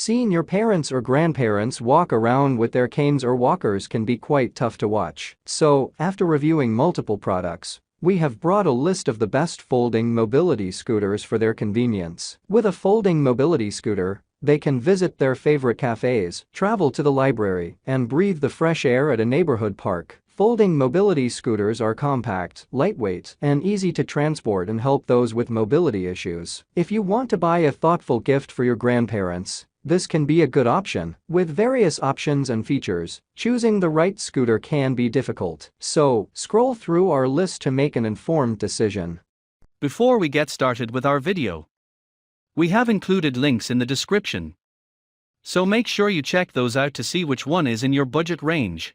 Seeing your parents or grandparents walk around with their canes or walkers can be quite tough to watch. So, after reviewing multiple products, we have brought a list of the best folding mobility scooters for their convenience. With a folding mobility scooter, they can visit their favorite cafes, travel to the library, and breathe the fresh air at a neighborhood park. Folding mobility scooters are compact, lightweight, and easy to transport and help those with mobility issues. If you want to buy a thoughtful gift for your grandparents, this can be a good option. With various options and features, choosing the right scooter can be difficult. So, scroll through our list to make an informed decision. Before we get started with our video, we have included links in the description. So make sure you check those out to see which one is in your budget range.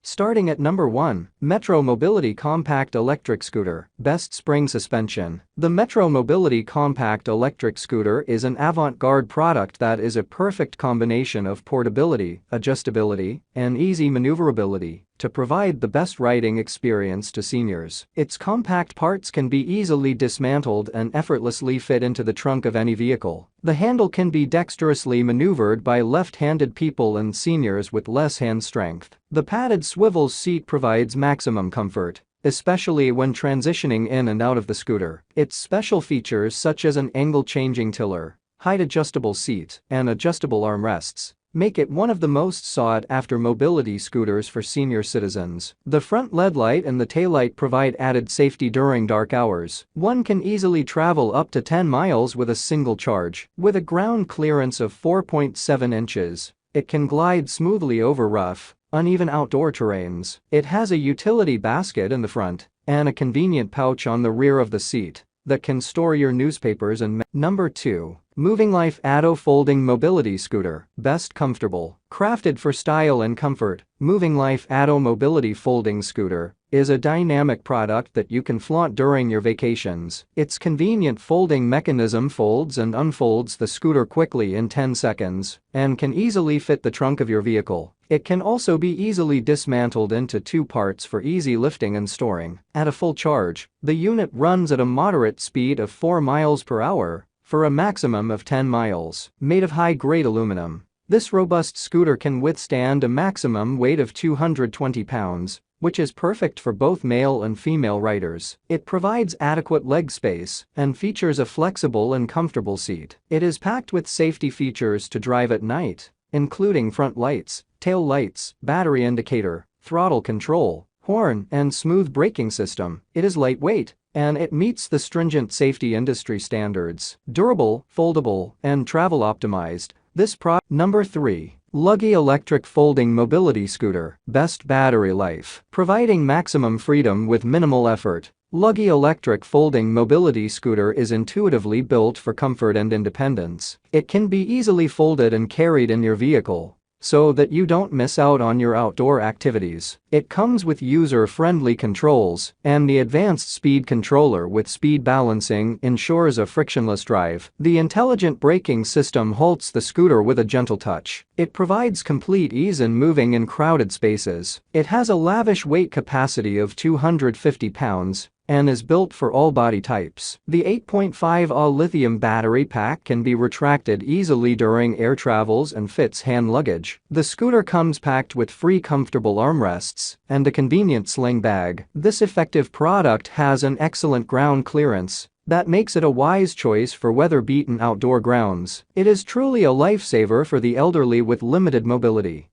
Starting at number 1, Metro Mobility Compact Electric Scooter, Best Spring Suspension. The Metro Mobility Compact Electric Scooter is an avant-garde product that is a perfect combination of portability, adjustability, and easy maneuverability to provide the best riding experience to seniors. Its compact parts can be easily dismantled and effortlessly fit into the trunk of any vehicle. The handle can be dexterously maneuvered by left-handed people and seniors with less hand strength. The padded swivel seat provides maximum comfort, especially when transitioning in and out of the scooter. Its special features such as an angle-changing tiller, height-adjustable seat, and adjustable armrests make it one of the most sought-after mobility scooters for senior citizens. The front LED light and the taillight provide added safety during dark hours. One can easily travel up to 10 miles with a single charge. With a ground clearance of 4.7 inches, it can glide smoothly over rough, uneven outdoor terrains. It has a utility basket in the front and a convenient pouch on the rear of the seat that can store your newspapers and Number 2. Movinglife Atto Folding Mobility Scooter, Best Comfortable. Crafted for style and comfort, Movinglife Atto Mobility Folding Scooter is a dynamic product that you can flaunt during your vacations. Its convenient folding mechanism folds and unfolds the scooter quickly in 10 seconds and can easily fit the trunk of your vehicle. It can also be easily dismantled into 2 parts for easy lifting and storing. At a full charge, the unit runs at a moderate speed of 4 miles per hour for a maximum of 10 miles. Made of high-grade aluminum, this robust scooter can withstand a maximum weight of 220 pounds, which is perfect for both male and female riders. It provides adequate leg space and features a flexible and comfortable seat. It is packed with safety features to drive at night, including front lights, tail lights, battery indicator, throttle control, horn, and smooth braking system. It is lightweight, and it meets the stringent safety industry standards. Durable, foldable, and travel optimized, this product. Number 3. Luggie Electric Folding Mobility Scooter, Best Battery Life. Providing maximum freedom with minimal effort, Luggie Electric Folding Mobility Scooter is intuitively built for comfort and independence. It can be easily folded and carried in your vehicle so that you don't miss out on your outdoor activities. It comes with user-friendly controls, and the advanced speed controller with speed balancing ensures a frictionless drive. The intelligent braking system halts the scooter with a gentle touch. It provides complete ease in moving in crowded spaces. It has a lavish weight capacity of 250 pounds and is built for all body types. The 8.5 Ah lithium battery pack can be retracted easily during air travels and fits hand luggage. The scooter comes packed with free comfortable armrests and a convenient sling bag. This effective product has an excellent ground clearance that makes it a wise choice for weather-beaten outdoor grounds. It is truly a lifesaver for the elderly with limited mobility.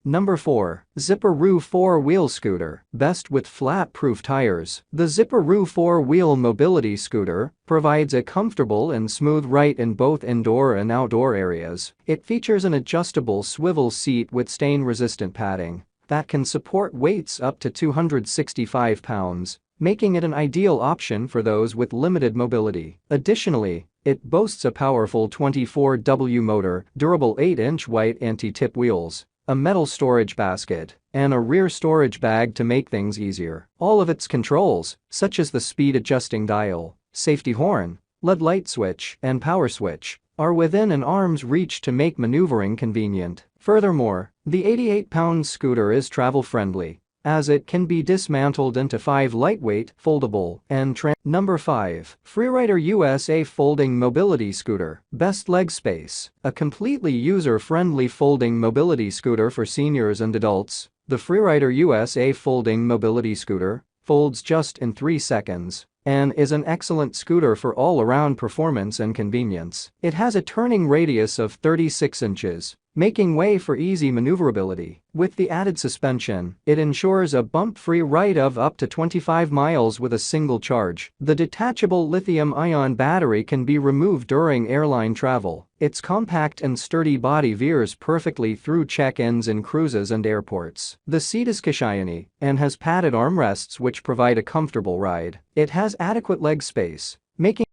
Number 4. Zipr Roo 4-Wheel Scooter, Best with Flat-Proof Tires. The Zipr Roo 4-Wheel Mobility Scooter provides a comfortable and smooth ride in both indoor and outdoor areas. It features an adjustable swivel seat with stain-resistant padding that can support weights up to 265 pounds, making it an ideal option for those with limited mobility. Additionally, it boasts a powerful 24W motor, durable 8-inch white anti-tip wheels, a metal storage basket, and a rear storage bag to make things easier. All of its controls, such as the speed adjusting dial, safety horn, LED light switch, and power switch, are within an arm's reach to make maneuvering convenient. Furthermore, the 88-pound scooter is travel-friendly, as it can be dismantled into 5 lightweight, foldable, and Number 5. FreeRider USA Folding Mobility Scooter. Best leg space. A completely user-friendly folding mobility scooter for seniors and adults. The FreeRider USA Folding Mobility Scooter folds just in 3 seconds and is an excellent scooter for all-around performance and convenience. It has a turning radius of 36 inches, making way for easy maneuverability. With the added suspension, it ensures a bump-free ride of up to 25 miles with a single charge. The detachable lithium-ion battery can be removed during airline travel. Its compact and sturdy body veers perfectly through check-ins in cruises and airports. The seat is cushiony and has padded armrests which provide a comfortable ride. It has adequate leg space, making